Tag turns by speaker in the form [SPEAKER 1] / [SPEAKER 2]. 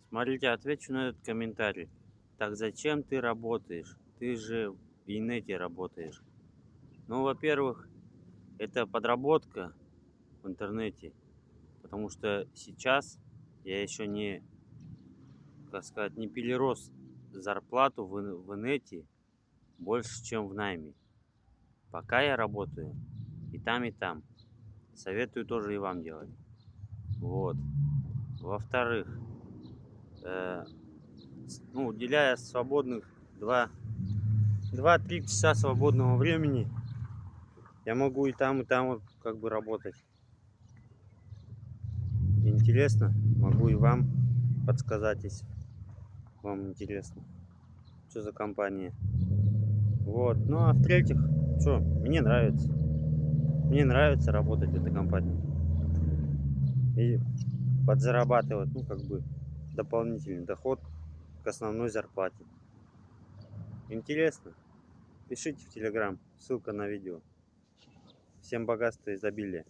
[SPEAKER 1] Смотрите, отвечу на этот комментарий. Так зачем ты работаешь? Ты же в инете работаешь. Ну, во-первых, это подработка в интернете, потому что сейчас я еще не, как сказать, не перерос зарплату в инете больше, чем в найме. Пока я работаю и там, и там. Советую тоже и вам делать. Вот. Во-вторых, э, ну, уделяя свободных 2-3 часа свободного времени, я могу и там вот как бы работать. Интересно, могу и вам подсказать, если вам интересно, что за компания. Вот. Ну а в-третьих, что, мне нравится. Мне нравится работать в этой компании. И подзарабатывать, ну, как бы, дополнительный доход к основной зарплате. Интересно? Пишите в Телеграм, ссылка на видео. Всем богатства и изобилия.